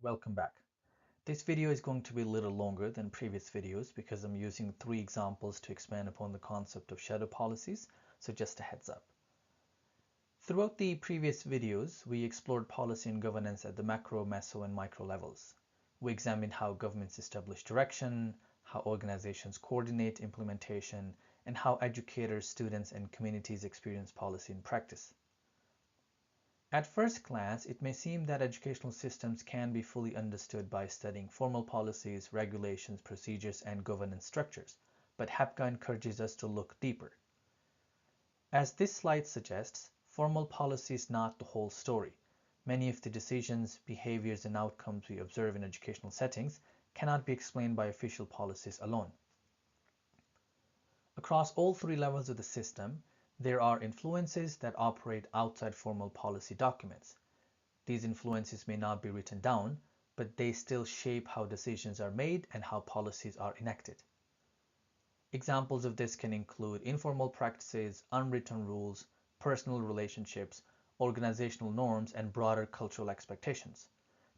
Welcome back. This video is going to be a little longer than previous videos because I'm using 3 examples to expand upon the concept of shadow policies, so just a heads up. Throughout the previous videos, we explored policy and governance at the macro, meso, and micro levels. We examined how governments establish direction, how organizations coordinate implementation, and how educators, students, and communities experience policy in practice. At first glance, it may seem that educational systems can be fully understood by studying formal policies, regulations, procedures, and governance structures, but HEPGA encourages us to look deeper. As this slide suggests, formal policy is not the whole story. Many of the decisions, behaviors, and outcomes we observe in educational settings cannot be explained by official policies alone. Across all 3 levels of the system, there are influences that operate outside formal policy documents. These influences may not be written down, but they still shape how decisions are made and how policies are enacted. Examples of this can include informal practices, unwritten rules, personal relationships, organizational norms, and broader cultural expectations.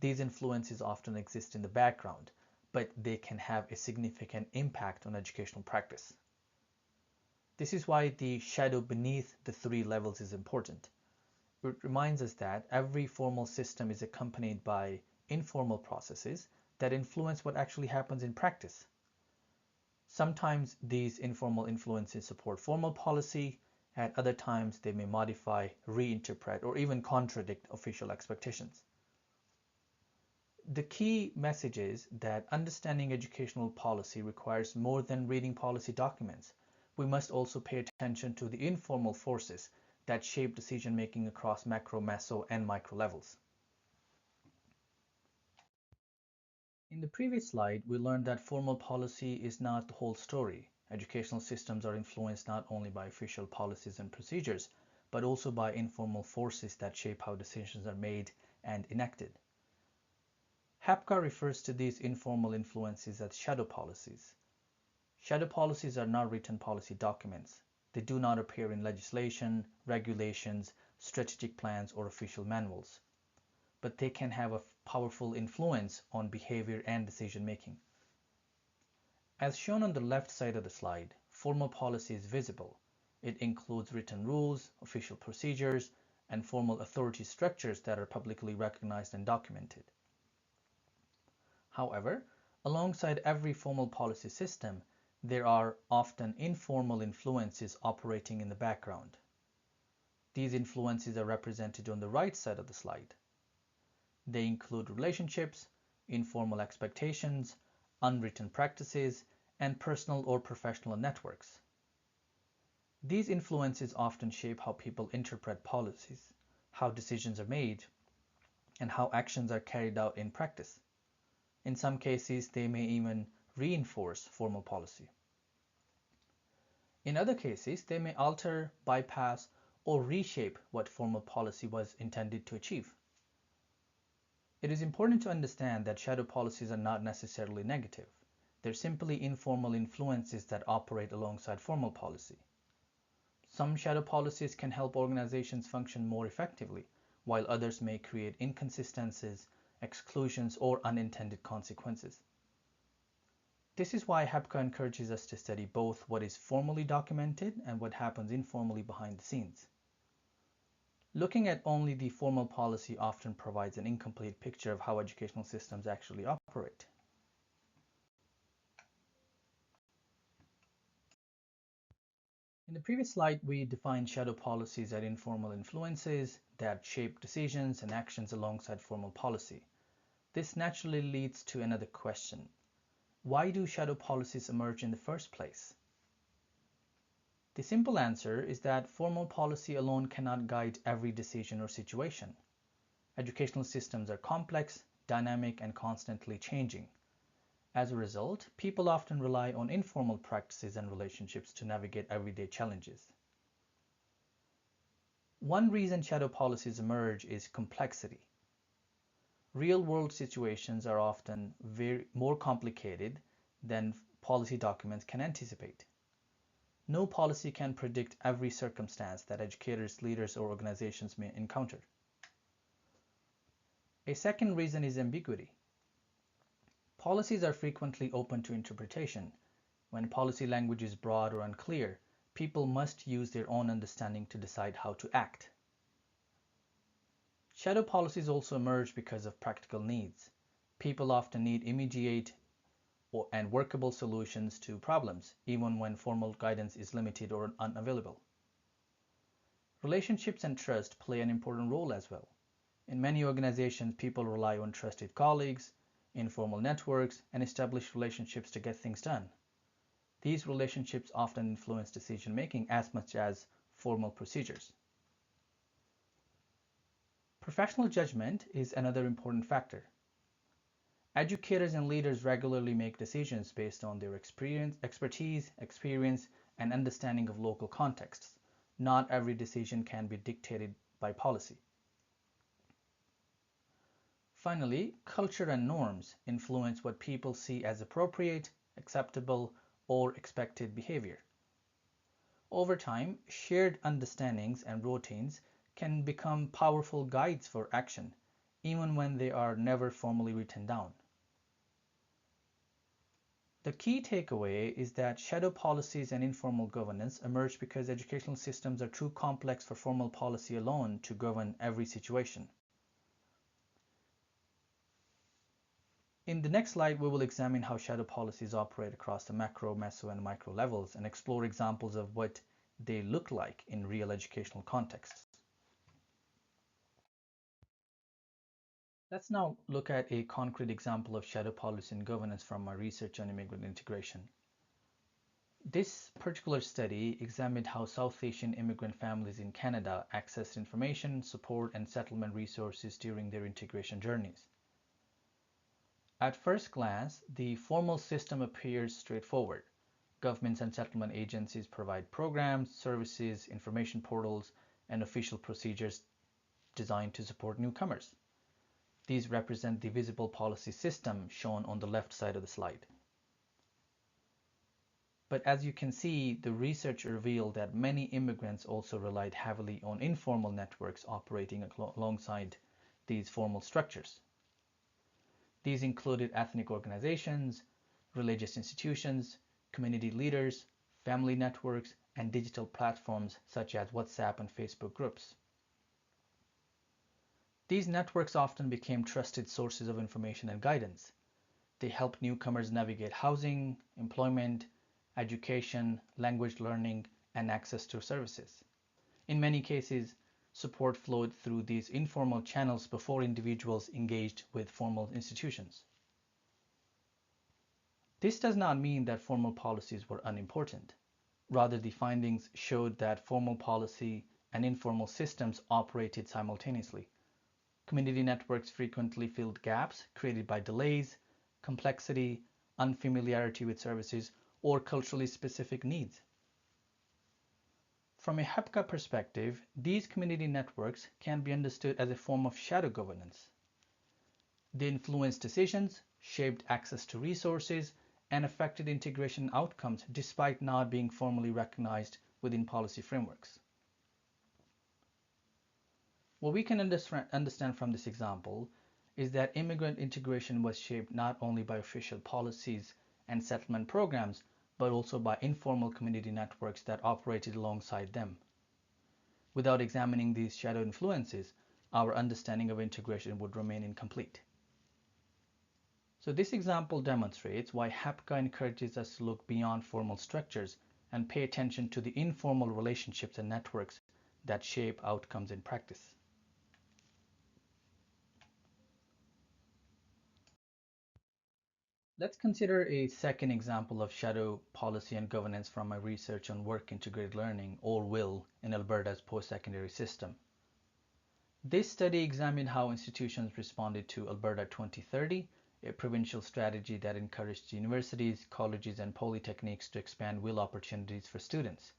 These influences often exist in the background, but they can have a significant impact on educational practice. This is why the shadow beneath the 3 levels is important. It reminds us that every formal system is accompanied by informal processes that influence what actually happens in practice. Sometimes these informal influences support formal policy, at other times they may modify, reinterpret, or even contradict official expectations. The key message is that understanding educational policy requires more than reading policy documents. We must also pay attention to the informal forces that shape decision-making across macro, meso, and micro levels. In the previous slide, we learned that formal policy is not the whole story. Educational systems are influenced not only by official policies and procedures, but also by informal forces that shape how decisions are made and enacted. HEPGA refers to these informal influences as shadow policies. Shadow policies are not written policy documents. They do not appear in legislation, regulations, strategic plans, or official manuals. But they can have a powerful influence on behavior and decision making. As shown on the left side of the slide, formal policy is visible. It includes written rules, official procedures, and formal authority structures that are publicly recognized and documented. However, alongside every formal policy system, there are often informal influences operating in the background. These influences are represented on the right side of the slide. They include relationships, informal expectations, unwritten practices, and personal or professional networks. These influences often shape how people interpret policies, how decisions are made, and how actions are carried out in practice. In some cases, they may even reinforce formal policy. In other cases, they may alter, bypass, or reshape what formal policy was intended to achieve. It is important to understand that shadow policies are not necessarily negative. They're simply informal influences that operate alongside formal policy. Some shadow policies can help organizations function more effectively, while others may create inconsistencies, exclusions, or unintended consequences. This is why HEPGA encourages us to study both what is formally documented and what happens informally behind the scenes. Looking at only the formal policy often provides an incomplete picture of how educational systems actually operate. In the previous slide, we defined shadow policies as informal influences that shape decisions and actions alongside formal policy. This naturally leads to another question. Why do shadow policies emerge in the first place? The simple answer is that formal policy alone cannot guide every decision or situation. Educational systems are complex, dynamic, and constantly changing. As a result, people often rely on informal practices and relationships to navigate everyday challenges. One reason shadow policies emerge is complexity. Real-world situations are often more complicated than policy documents can anticipate. No policy can predict every circumstance that educators, leaders, or organizations may encounter. A second reason is ambiguity. Policies are frequently open to interpretation. When policy language is broad or unclear, people must use their own understanding to decide how to act. Shadow policies also emerge because of practical needs. People often need immediate and workable solutions to problems, even when formal guidance is limited or unavailable. Relationships and trust play an important role as well. In many organizations, people rely on trusted colleagues, informal networks, and established relationships to get things done. These relationships often influence decision-making as much as formal procedures. Professional judgment is another important factor. Educators and leaders regularly make decisions based on their expertise, and understanding of local contexts. Not every decision can be dictated by policy. Finally, culture and norms influence what people see as appropriate, acceptable, or expected behavior. Over time, shared understandings and routines can become powerful guides for action, even when they are never formally written down. The key takeaway is that shadow policies and informal governance emerge because educational systems are too complex for formal policy alone to govern every situation. In the next slide, we will examine how shadow policies operate across the macro, meso, and micro levels and explore examples of what they look like in real educational contexts. Let's now look at a concrete example of shadow policy and governance from my research on immigrant integration. This particular study examined how South Asian immigrant families in Canada accessed information, support, and settlement resources during their integration journeys. At first glance, the formal system appears straightforward. Governments and settlement agencies provide programs, services, information portals, and official procedures designed to support newcomers. These represent the visible policy system shown on the left side of the slide. But as you can see, the research revealed that many immigrants also relied heavily on informal networks operating alongside these formal structures. These included ethnic organizations, religious institutions, community leaders, family networks, and digital platforms such as WhatsApp and Facebook groups. These networks often became trusted sources of information and guidance. They helped newcomers navigate housing, employment, education, language learning, and access to services. In many cases, support flowed through these informal channels before individuals engaged with formal institutions. This does not mean that formal policies were unimportant. Rather, the findings showed that formal policy and informal systems operated simultaneously. Community networks frequently filled gaps created by delays, complexity, unfamiliarity with services, or culturally specific needs. From a HEPGA perspective, these community networks can be understood as a form of shadow governance. They influenced decisions, shaped access to resources, and affected integration outcomes despite not being formally recognized within policy frameworks. What we can understand from this example is that immigrant integration was shaped not only by official policies and settlement programs, but also by informal community networks that operated alongside them. Without examining these shadow influences, our understanding of integration would remain incomplete. So this example demonstrates why HEPGA encourages us to look beyond formal structures and pay attention to the informal relationships and networks that shape outcomes in practice. Let's consider a second example of shadow policy and governance from my research on work integrated learning, or WIL, in Alberta's post-secondary system. This study examined how institutions responded to Alberta 2030, a provincial strategy that encouraged universities, colleges, and polytechnics to expand WIL opportunities for students.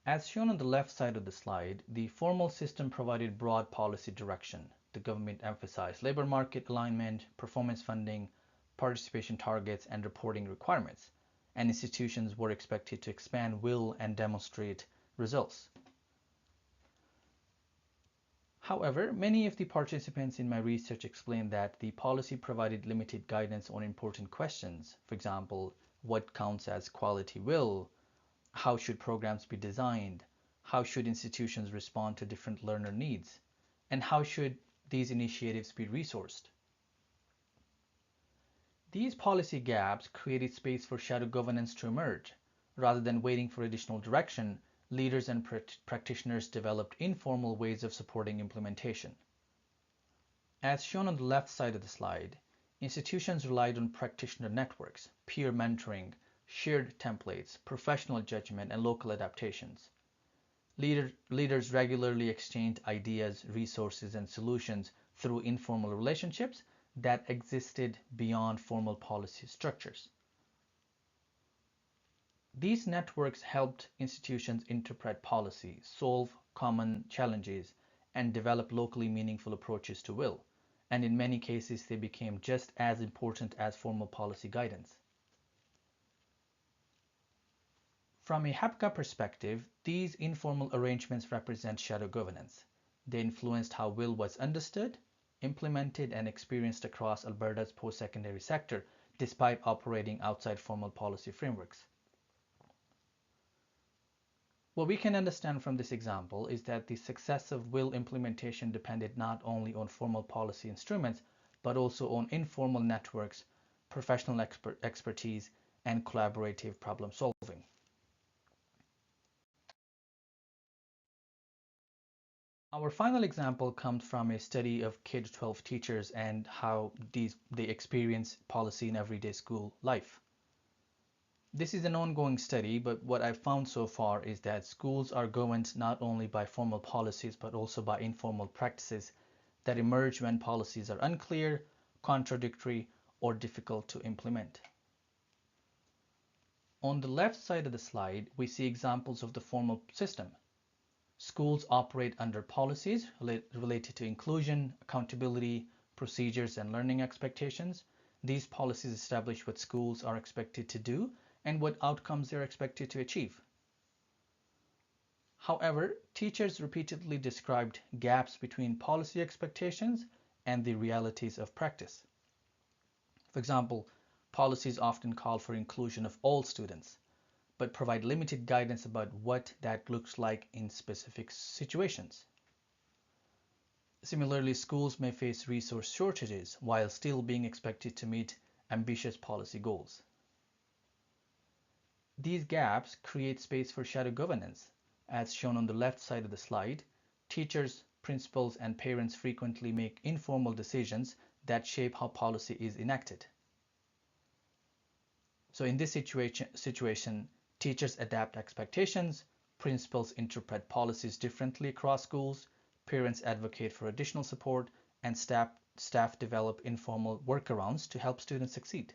As shown on the left side of the slide, the formal system provided broad policy direction. The government emphasized labor market alignment, performance funding, participation targets, and reporting requirements, and institutions were expected to expand WIL and demonstrate results. However, many of the participants in my research explained that the policy provided limited guidance on important questions. For example, what counts as quality will? How should programs be designed? How should institutions respond to different learner needs? And how should these initiatives be resourced? These policy gaps created space for shadow governance to emerge. Rather than waiting for additional direction, leaders and practitioners developed informal ways of supporting implementation. As shown on the left side of the slide, institutions relied on practitioner networks, peer mentoring, shared templates, professional judgment, and local adaptations. Leaders regularly exchanged ideas, resources, and solutions through informal relationships that existed beyond formal policy structures. These networks helped institutions interpret policy, solve common challenges, and develop locally meaningful approaches to will, and in many cases they became just as important as formal policy guidance. From a HEPGA perspective, these informal arrangements represent shadow governance. They influenced how will was understood, implemented, and experienced across Alberta's post-secondary sector, despite operating outside formal policy frameworks. What we can understand from this example is that the success of will implementation depended not only on formal policy instruments, but also on informal networks, professional expertise, and collaborative problem solving. Our final example comes from a study of K-12 teachers and how they experience policy in everyday school life. This is an ongoing study, but what I've found so far is that schools are governed not only by formal policies, but also by informal practices that emerge when policies are unclear, contradictory, or difficult to implement. On the left side of the slide, we see examples of the formal system. Schools operate under policies related to inclusion, accountability, procedures, and learning expectations. These policies establish what schools are expected to do and what outcomes they're expected to achieve. However, teachers repeatedly described gaps between policy expectations and the realities of practice. For example, policies often call for inclusion of all students, but provide limited guidance about what that looks like in specific situations. Similarly, schools may face resource shortages while still being expected to meet ambitious policy goals. These gaps create space for shadow governance. As shown on the left side of the slide, teachers, principals, and parents frequently make informal decisions that shape how policy is enacted. So in this situation, teachers adapt expectations, principals interpret policies differently across schools, parents advocate for additional support, and staff develop informal workarounds to help students succeed.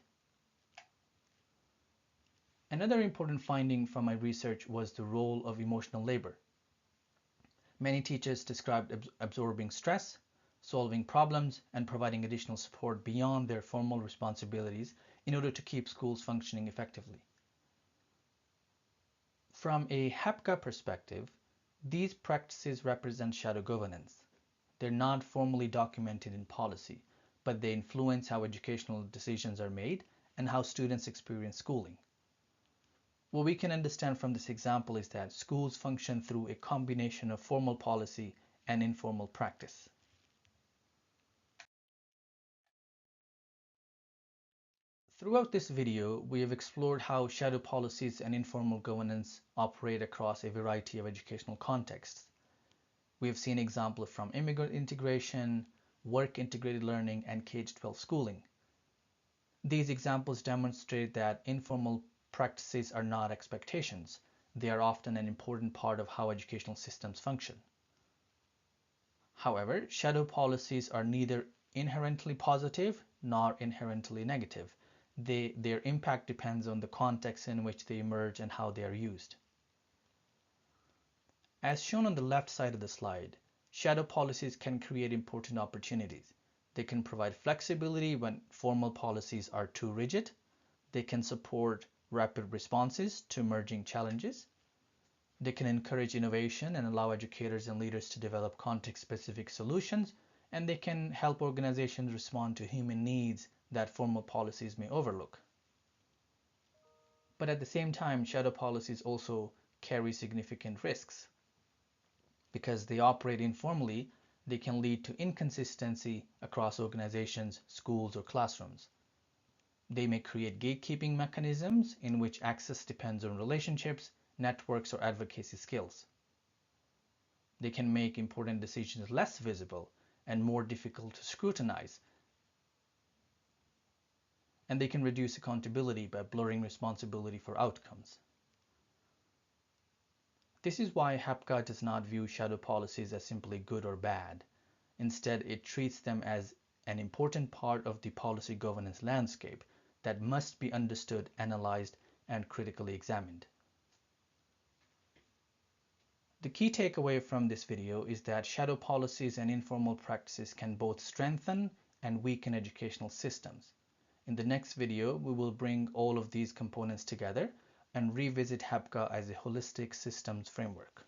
Another important finding from my research was the role of emotional labor. Many teachers described absorbing stress, solving problems, and providing additional support beyond their formal responsibilities in order to keep schools functioning effectively. From a HEPGA perspective, these practices represent shadow governance. They're not formally documented in policy, but they influence how educational decisions are made and how students experience schooling. What we can understand from this example is that schools function through a combination of formal policy and informal practice. Throughout this video, we have explored how shadow policies and informal governance operate across a variety of educational contexts. We have seen examples from immigrant integration, work-integrated learning, and K-12 schooling. These examples demonstrate that informal practices are not expectations. They are often an important part of how educational systems function. However, shadow policies are neither inherently positive nor inherently negative. Their impact depends on the context in which they emerge and how they are used. As shown on the left side of the slide, shadow policies can create important opportunities. They can provide flexibility when formal policies are too rigid. They can support rapid responses to emerging challenges. They can encourage innovation and allow educators and leaders to develop context-specific solutions, and they can help organizations respond to human needs that formal policies may overlook. But at the same time, shadow policies also carry significant risks. Because they operate informally, they can lead to inconsistency across organizations, schools, or classrooms. They may create gatekeeping mechanisms in which access depends on relationships, networks, or advocacy skills. They can make important decisions less visible and more difficult to scrutinize. And they can reduce accountability by blurring responsibility for outcomes. This is why HEPGA does not view shadow policies as simply good or bad. Instead, it treats them as an important part of the policy governance landscape that must be understood, analyzed, and critically examined. The key takeaway from this video is that shadow policies and informal practices can both strengthen and weaken educational systems. In the next video, we will bring all of these components together and revisit HEPGA as a holistic systems framework.